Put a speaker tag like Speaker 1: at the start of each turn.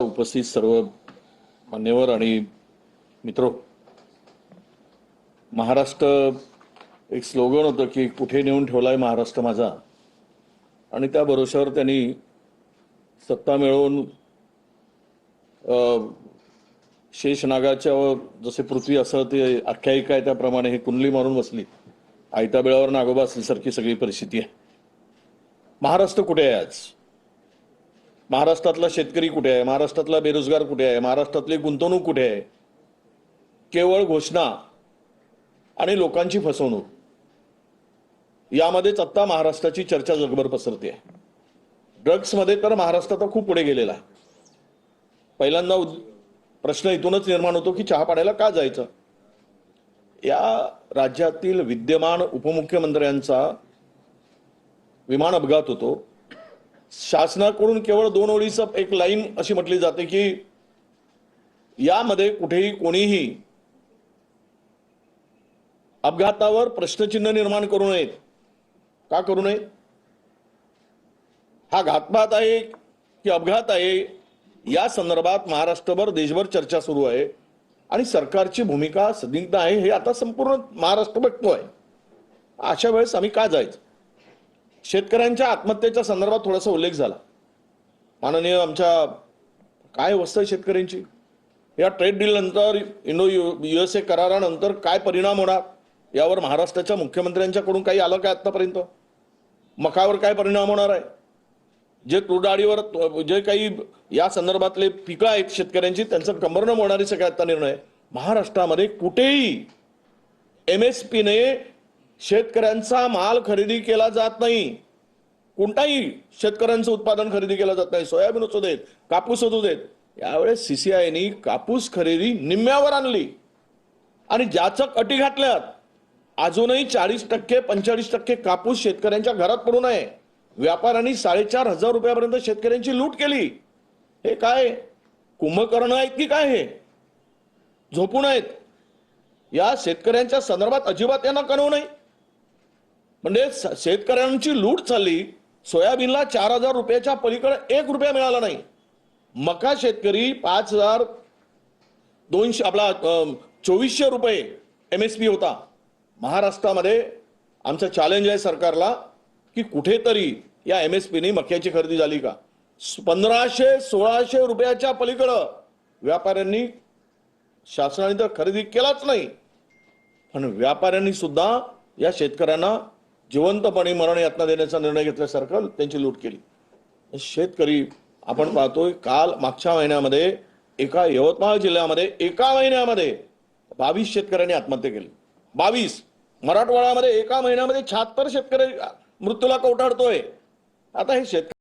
Speaker 1: उपस्थित सर्व मान्यवर आणि मित्रो, महाराष्ट्र एक स्लोगन होतं की कुठे नेऊन ठेवलाय महाराष्ट्र माझा, आणि त्या भरोश्यावर त्यांनी सत्ता मिळवून शेषनागाच्या जसे पृथ्वी असं ते आख्यायिका आहे त्याप्रमाणे हे कुंडली मारून बसली. आयत्या बिळावर नागोबा असल्यासारखी सगळी परिस्थिती आहे. महाराष्ट्र कुठे आहे आज? महाराष्ट्रातला शेतकरी कुठे आहे? महाराष्ट्रातला बेरोजगार कुठे आहे? महाराष्ट्रातली गुंतवणूक कुठे आहे? केवळ घोषणा आणि लोकांची फसवणूक यामध्येच आता महाराष्ट्राची चर्चा जगभर पसरते आहे. ड्रग्समध्ये तर महाराष्ट्र आता खूप पुढे गेलेला आहे. पहिल्यांदा प्रश्न इथूनच निर्माण होतो की चहा पाण्याला का जायचं? या राज्यातील विद्यमान उपमुख्यमंत्र्यांचा विमान अपघात होतो. शासनाकडून केवळ 2 ओळीचं एक लाईन अशी म्हटली जाते की यामध्ये कुठेही कोणीही अपघातावर प्रश्नचिन्ह निर्माण करू नयेत. का करू नये? हा घातपात आहे की अपघात आहे या संदर्भात महाराष्ट्रभर देशभर चर्चा सुरू आहे आणि सरकारची भूमिका संदिग्ध आहे हे आता संपूर्ण महाराष्ट्र बघतोय. अशा वेळेस आम्ही का जायचं? शेतकऱ्यांच्या आत्महत्येच्या संदर्भात थोडासा उल्लेख झाला. माननीय आमच्या काय अवस्था आहे शेतकऱ्यांची? या ट्रेड डील नंतर इंडो USA करारानंतर काय परिणाम होणार यावर महाराष्ट्राच्या मुख्यमंत्र्यांच्याकडून काही आलं काय आतापर्यंत? मकावर काय परिणाम होणार आहे? जे तुरडाळीवर जे काही या संदर्भातले पिकं आहेत शेतकऱ्यांची त्यांचं कंबरनं मोडणारी सगळ्यात आता निर्णय. महाराष्ट्रामध्ये कुठेही MSP ने शेतकऱ्यांचा माल खरेदी केला जात नाही. कोणताही शेतकऱ्यांचं उत्पादन खरेदी केलं जात नाही. सोयाबीन असू देत, कापूस असू देत. यावेळेस CCIने कापूस खरेदी निम्म्यावर आणली आणि ज्याचं अटी घातल्यात अजूनही 40% 45% कापूस शेतकऱ्यांच्या घरात पडून आहे. व्यापाऱ्यांनी 4,500 रुपयापर्यंत शेतकऱ्यांची लूट केली. हे काय कुंभकर्ण आहेत की काय? हे झोपून आहेत. या शेतकऱ्यांच्या संदर्भात अजिबात यांना कळवू नाही. म्हणजे शेतकऱ्यांची लूट चालली. सोयाबीनला 4,000 रुपयाच्या पलीकडे 1 रुपया मिळाला नाही. मका शेतकरी 5,200 आपला 2,400 रुपये MSP होता. महाराष्ट्रामध्ये आमचं चॅलेंज आहे सरकारला की कुठेतरी या MSPने मक्याची खरेदी झाली का? 1,500-1,600 रुपयाच्या पलीकडे व्यापाऱ्यांनी शासनाने तर खरेदी केलाच नाही. पण व्यापाऱ्यांनी सुद्धा या शेतकऱ्यांना जिवंतपणे मरण यातना देण्याचा निर्णय घेतल्यासारखं त्यांची लूट केली. शेतकरी आपण पाहतोय काल मागच्या महिन्यामध्ये एका यवतमाळ जिल्ह्यामध्ये एका महिन्यामध्ये 22 शेतकऱ्यांनी आत्महत्या केली. 22. मराठवाड्यामध्ये एका महिन्यामध्ये 76 शेतकरी मृत्यूला कवटाळतोय. आता हे शेतकरी